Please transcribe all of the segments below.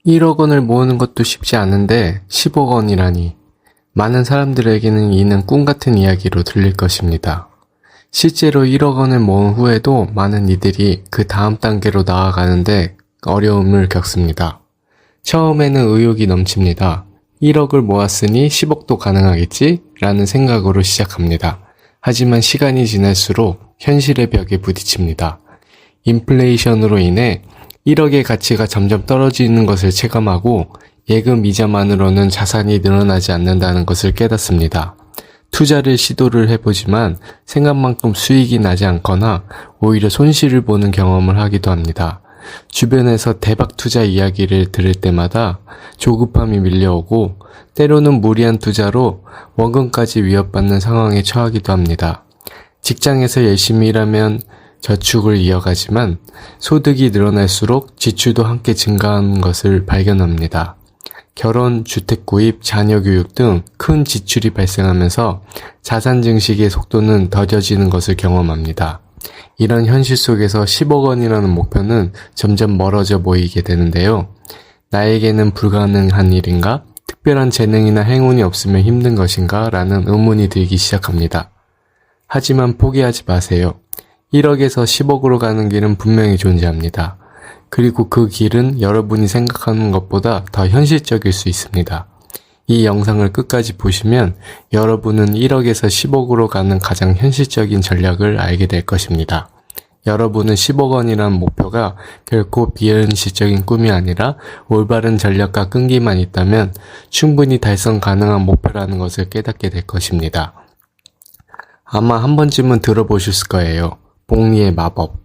1억 원을 모으는 것도 쉽지 않은데 10억 원이라니. 많은 사람들에게는 이는 꿈 같은 이야기로 들릴 것입니다. 실제로 1억 원을 모은 후에도 많은 이들이 그 다음 단계로 나아가는데 어려움을 겪습니다. 처음에는 의욕이 넘칩니다. 1억을 모았으니 10억도 가능하겠지? 라는 생각으로 시작합니다. 하지만 시간이 지날수록 현실의 벽에 부딪힙니다. 인플레이션으로 인해 1억의 가치가 점점 떨어지는 것을 체감하고 예금 이자만으로는 자산이 늘어나지 않는다는 것을 깨닫습니다. 투자를 시도를 해보지만 생각만큼 수익이 나지 않거나 오히려 손실을 보는 경험을 하기도 합니다. 주변에서 대박 투자 이야기를 들을 때마다 조급함이 밀려오고 때로는 무리한 투자로 원금까지 위협받는 상황에 처하기도 합니다. 직장에서 열심히 일하면 저축을 이어가지만 소득이 늘어날수록 지출도 함께 증가하는 것을 발견합니다. 결혼, 주택 구입, 자녀 교육 등 큰 지출이 발생하면서 자산 증식의 속도는 더뎌지는 것을 경험합니다. 이런 현실 속에서 10억 원이라는 목표는 점점 멀어져 보이게 되는데요. 나에게는 불가능한 일인가? 특별한 재능이나 행운이 없으면 힘든 것인가? 라는 의문이 들기 시작합니다. 하지만 포기하지 마세요. 1억에서 10억으로 가는 길은 분명히 존재합니다. 그리고 그 길은 여러분이 생각하는 것보다 더 현실적일 수 있습니다. 이 영상을 끝까지 보시면 여러분은 1억에서 10억으로 가는 가장 현실적인 전략을 알게 될 것입니다. 여러분은 10억 원이라는 목표가 결코 비현실적인 꿈이 아니라 올바른 전략과 끈기만 있다면 충분히 달성 가능한 목표라는 것을 깨닫게 될 것입니다. 아마 한 번쯤은 들어보셨을 거예요. 복리의 마법.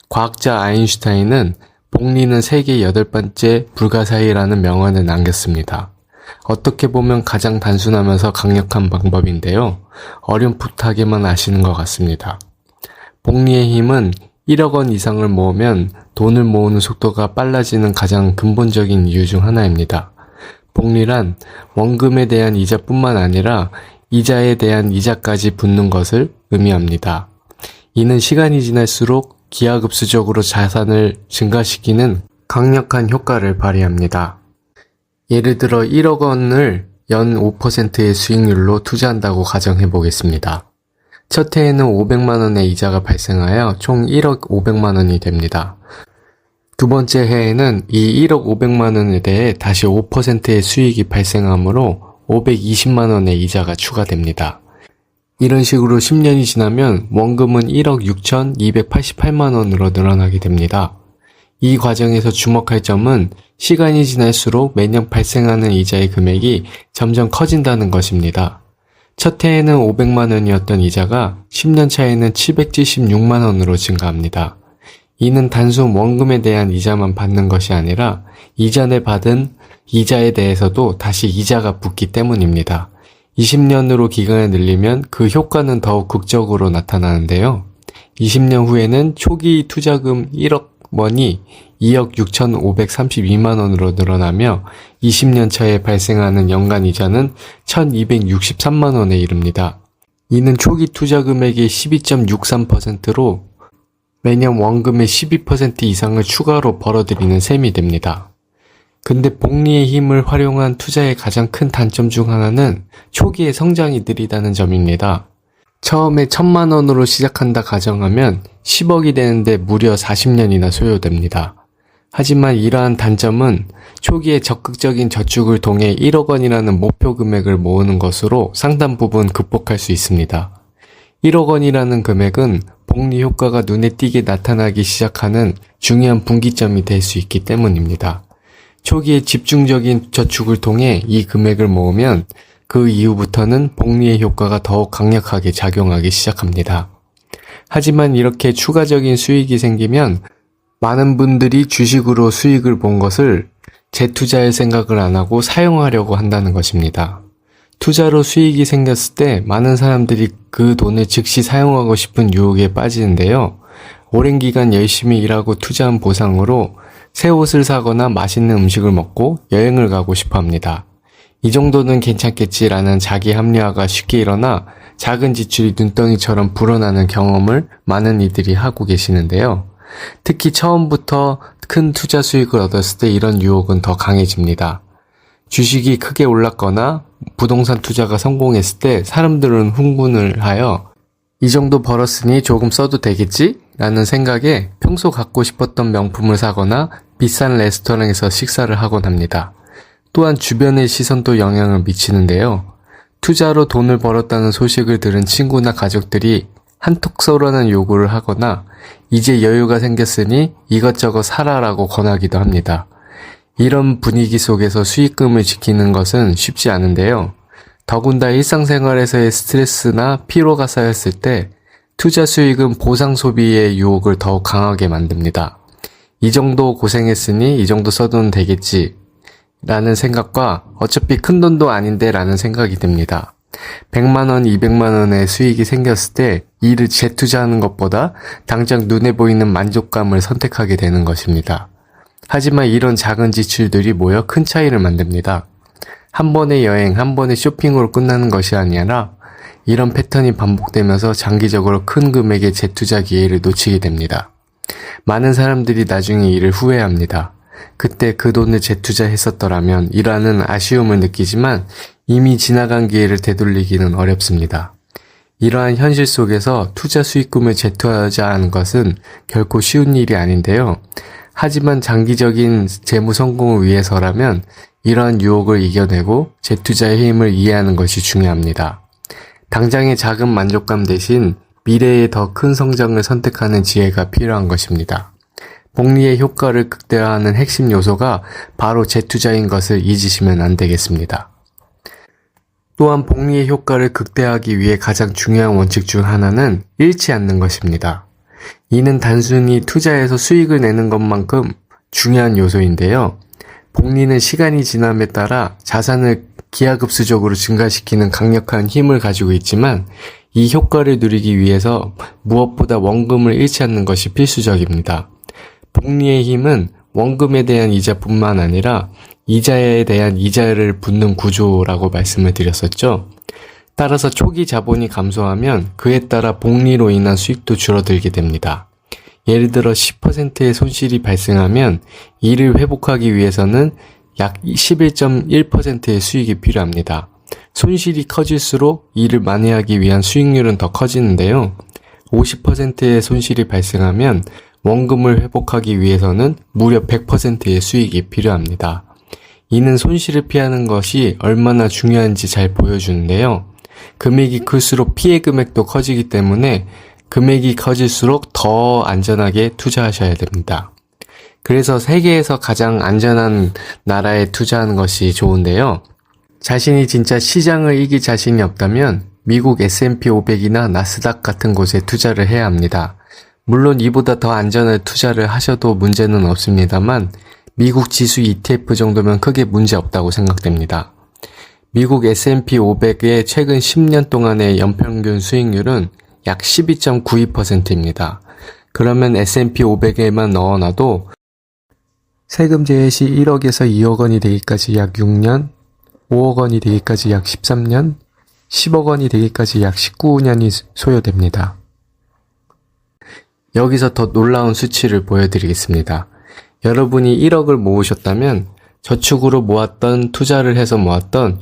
과학자 아인슈타인은 복리는 세계 8번째 불가사의라는 명언을 남겼습니다. 어떻게 보면 가장 단순하면서 강력한 방법인데요. 어렴풋하게만 아시는 것 같습니다. 복리의 힘은 1억 원 이상을 모으면 돈을 모으는 속도가 빨라지는 가장 근본적인 이유 중 하나입니다. 복리란 원금에 대한 이자뿐만 아니라 이자에 대한 이자까지 붙는 것을 의미합니다. 이는 시간이 지날수록 기하급수적으로 자산을 증가시키는 강력한 효과를 발휘합니다. 예를 들어 1억 원을 연 5%의 수익률로 투자한다고 가정해 보겠습니다. 첫 해에는 500만 원의 이자가 발생하여 총 1억 500만 원이 됩니다. 두 번째 해에는 이 1억 500만 원에 대해 다시 5%의 수익이 발생하므로 520만 원의 이자가 추가됩니다. 이런 식으로 10년이 지나면 원금은 1억 6,288만 원으로 늘어나게 됩니다. 이 과정에서 주목할 점은 시간이 지날수록 매년 발생하는 이자의 금액이 점점 커진다는 것입니다. 첫 해에는 500만 원이었던 이자가 10년 차에는 776만 원으로 증가합니다. 이는 단순 원금에 대한 이자만 받는 것이 아니라 이전에 받은 이자에 대해서도 다시 이자가 붙기 때문입니다. 20년으로 기간을 늘리면 그 효과는 더욱 극적으로 나타나는데요. 20년 후에는 초기 투자금 1억 원이 2억 6,532만 원으로 늘어나며 20년 차에 발생하는 연간 이자는 1,263만 원에 이릅니다. 이는 초기 투자 금액의 12.63%로 매년 원금의 12% 이상을 추가로 벌어들이는 셈이 됩니다. 근데 복리의 힘을 활용한 투자의 가장 큰 단점 중 하나는 초기에 성장이 느리다는 점입니다. 처음에 1,000만 원으로 시작한다 가정하면 10억이 되는데 무려 40년이나 소요됩니다. 하지만 이러한 단점은 초기에 적극적인 저축을 통해 1억 원이라는 목표 금액을 모으는 것으로 상당 부분 극복할 수 있습니다. 1억 원이라는 금액은 복리 효과가 눈에 띄게 나타나기 시작하는 중요한 분기점이 될 수 있기 때문입니다. 초기에 집중적인 저축을 통해 이 금액을 모으면 그 이후부터는 복리의 효과가 더욱 강력하게 작용하기 시작합니다. 하지만 이렇게 추가적인 수익이 생기면 많은 분들이 주식으로 수익을 본 것을 재투자할 생각을 안 하고 사용하려고 한다는 것입니다. 투자로 수익이 생겼을 때 많은 사람들이 그 돈을 즉시 사용하고 싶은 유혹에 빠지는데요. 오랜 기간 열심히 일하고 투자한 보상으로 새 옷을 사거나 맛있는 음식을 먹고 여행을 가고 싶어 합니다. 이 정도는 괜찮겠지라는 자기 합리화가 쉽게 일어나 작은 지출이 눈덩이처럼 불어나는 경험을 많은 이들이 하고 계시는데요. 특히 처음부터 큰 투자 수익을 얻었을 때 이런 유혹은 더 강해집니다. 주식이 크게 올랐거나 부동산 투자가 성공했을 때 사람들은 흥분을 하여 이 정도 벌었으니 조금 써도 되겠지? 라는 생각에 평소 갖고 싶었던 명품을 사거나 비싼 레스토랑에서 식사를 하곤 합니다. 또한 주변의 시선도 영향을 미치는데요. 투자로 돈을 벌었다는 소식을 들은 친구나 가족들이 한턱 쏘라는 요구를 하거나 이제 여유가 생겼으니 이것저것 사라라고 권하기도 합니다. 이런 분위기 속에서 수익금을 지키는 것은 쉽지 않은데요. 더군다나 일상생활에서의 스트레스나 피로가 쌓였을 때 투자 수익은 보상 소비의 유혹을 더욱 강하게 만듭니다. 이 정도 고생했으니 이 정도 써도 되겠지 라는 생각과 어차피 큰 돈도 아닌데 라는 생각이 듭니다. 100만원, 200만원의 수익이 생겼을 때 이를 재투자하는 것보다 당장 눈에 보이는 만족감을 선택하게 되는 것입니다. 하지만 이런 작은 지출들이 모여 큰 차이를 만듭니다. 한 번의 여행, 한 번의 쇼핑으로 끝나는 것이 아니라 이런 패턴이 반복되면서 장기적으로 큰 금액의 재투자 기회를 놓치게 됩니다. 많은 사람들이 나중에 이를 후회합니다. 그때 그 돈을 재투자했었더라면 이라는 아쉬움을 느끼지만 이미 지나간 기회를 되돌리기는 어렵습니다. 이러한 현실 속에서 투자 수익금을 재투자하는 것은 결코 쉬운 일이 아닌데요. 하지만 장기적인 재무 성공을 위해서라면 이러한 유혹을 이겨내고 재투자의 힘을 이해하는 것이 중요합니다. 당장의 작은 만족감 대신 미래의 더 큰 성장을 선택하는 지혜가 필요한 것입니다. 복리의 효과를 극대화하는 핵심 요소가 바로 재투자인 것을 잊으시면 안 되겠습니다. 또한 복리의 효과를 극대화하기 위해 가장 중요한 원칙 중 하나는 잃지 않는 것입니다. 이는 단순히 투자에서 수익을 내는 것만큼 중요한 요소인데요. 복리는 시간이 지남에 따라 자산을 기하급수적으로 증가시키는 강력한 힘을 가지고 있지만 이 효과를 누리기 위해서 무엇보다 원금을 잃지 않는 것이 필수적입니다. 복리의 힘은 원금에 대한 이자뿐만 아니라 이자에 대한 이자를 붓는 구조라고 말씀을 드렸었죠. 따라서 초기 자본이 감소하면 그에 따라 복리로 인한 수익도 줄어들게 됩니다. 예를 들어 10%의 손실이 발생하면 이를 회복하기 위해서는 약 11.1%의 수익이 필요합니다. 손실이 커질수록 이를 만회하기 위한 수익률은 더 커지는데요. 50%의 손실이 발생하면 원금을 회복하기 위해서는 무려 100%의 수익이 필요합니다. 이는 손실을 피하는 것이 얼마나 중요한지 잘 보여주는데요. 금액이 클수록 피해 금액도 커지기 때문에 금액이 커질수록 더 안전하게 투자하셔야 됩니다. 그래서 세계에서 가장 안전한 나라에 투자하는 것이 좋은데요. 자신이 진짜 시장을 이길 자신이 없다면 미국 S&P 500이나 나스닥 같은 곳에 투자를 해야 합니다. 물론 이보다 더 안전한 투자를 하셔도 문제는 없습니다만 미국 지수 ETF 정도면 크게 문제 없다고 생각됩니다. 미국 S&P 500의 최근 10년 동안의 연평균 수익률은 약 12.92%입니다. 그러면 S&P 500에만 넣어놔도 세금 제외 시 1억에서 2억 원이 되기까지 약 6년, 5억 원이 되기까지 약 13년, 10억 원이 되기까지 약 19년이 소요됩니다. 여기서 더 놀라운 수치를 보여드리겠습니다. 여러분이 1억을 모으셨다면 저축으로 모았던 투자를 해서 모았던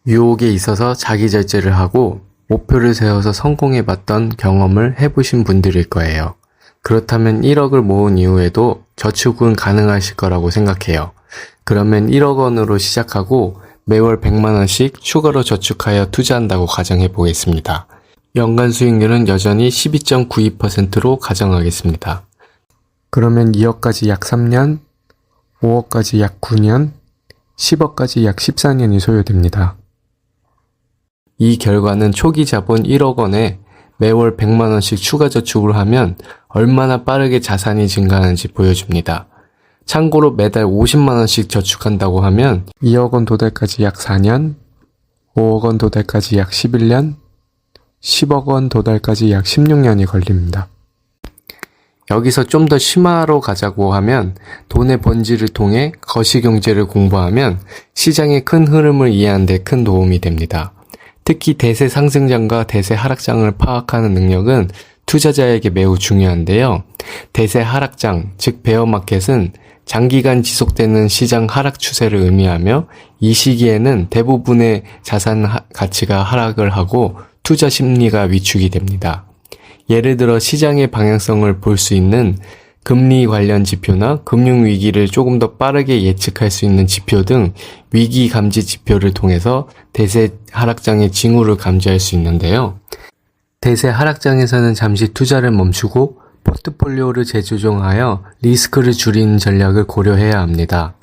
유혹에 있어서 자기 절제를 하고 목표를 세워서 성공해봤던 경험을 해보신 분들일 거예요. 그렇다면 1억을 모은 이후에도 저축은 가능하실 거라고 생각해요. 그러면 1억 원으로 시작하고 매월 100만 원씩 추가로 저축하여 투자한다고 가정해 보겠습니다. 연간 수익률은 여전히 12.92%로 가정하겠습니다. 그러면 2억까지 약 3년, 5억까지 약 9년, 10억까지 약 14년이 소요됩니다. 이 결과는 초기 자본 1억 원에 매월 100만 원씩 추가 저축을 하면 얼마나 빠르게 자산이 증가하는지 보여줍니다. 참고로 매달 50만 원씩 저축한다고 하면 2억 원 도달까지 약 4년, 5억 원 도달까지 약 11년, 10억 원 도달까지 약 16년이 걸립니다. 여기서 좀 더 심화로 가자고 하면 돈의 번지를 통해 거시경제를 공부하면 시장의 큰 흐름을 이해하는 데 큰 도움이 됩니다. 특히 대세 상승장과 대세 하락장을 파악하는 능력은 투자자에게 매우 중요한데요. 대세 하락장, 즉 베어마켓은 장기간 지속되는 시장 하락 추세를 의미하며 이 시기에는 대부분의 자산 가치가 하락을 하고 투자 심리가 위축이 됩니다. 예를 들어 시장의 방향성을 볼 수 있는 금리 관련 지표나 금융위기를 조금 더 빠르게 예측할 수 있는 지표 등 위기 감지 지표를 통해서 대세 하락장의 징후를 감지할 수 있는데요. 대세 하락장에서는 잠시 투자를 멈추고 포트폴리오를 재조정하여 리스크를 줄이는 전략을 고려해야 합니다.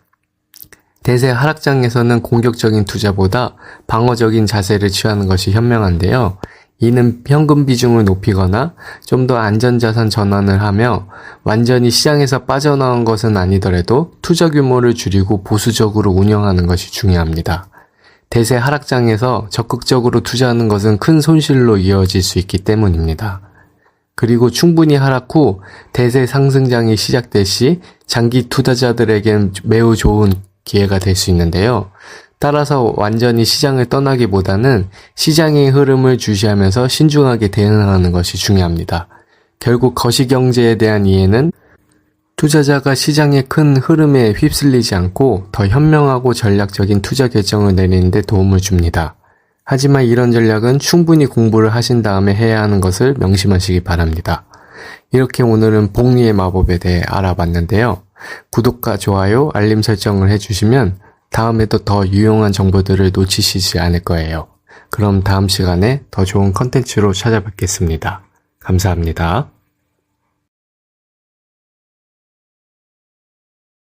대세 하락장에서는 공격적인 투자보다 방어적인 자세를 취하는 것이 현명한데요. 이는 현금 비중을 높이거나 좀 더 안전자산 전환을 하며 완전히 시장에서 빠져나온 것은 아니더라도 투자 규모를 줄이고 보수적으로 운영하는 것이 중요합니다. 대세 하락장에서 적극적으로 투자하는 것은 큰 손실로 이어질 수 있기 때문입니다. 그리고 충분히 하락 후 대세 상승장이 시작될 시 장기 투자자들에겐 매우 좋은 기회가 될 수 있는데요. 따라서 완전히 시장을 떠나기보다는 시장의 흐름을 주시하면서 신중하게 대응하는 것이 중요합니다. 결국 거시경제에 대한 이해는 투자자가 시장의 큰 흐름에 휩쓸리지 않고 더 현명하고 전략적인 투자 결정을 내리는 데 도움을 줍니다. 하지만 이런 전략은 충분히 공부를 하신 다음에 해야 하는 것을 명심하시기 바랍니다. 이렇게 오늘은 복리의 마법에 대해 알아봤는데요. 구독과 좋아요, 알림 설정을 해주시면 다음에도 더 유용한 정보들을 놓치시지 않을 거예요. 그럼 다음 시간에 더 좋은 컨텐츠로 찾아뵙겠습니다. 감사합니다.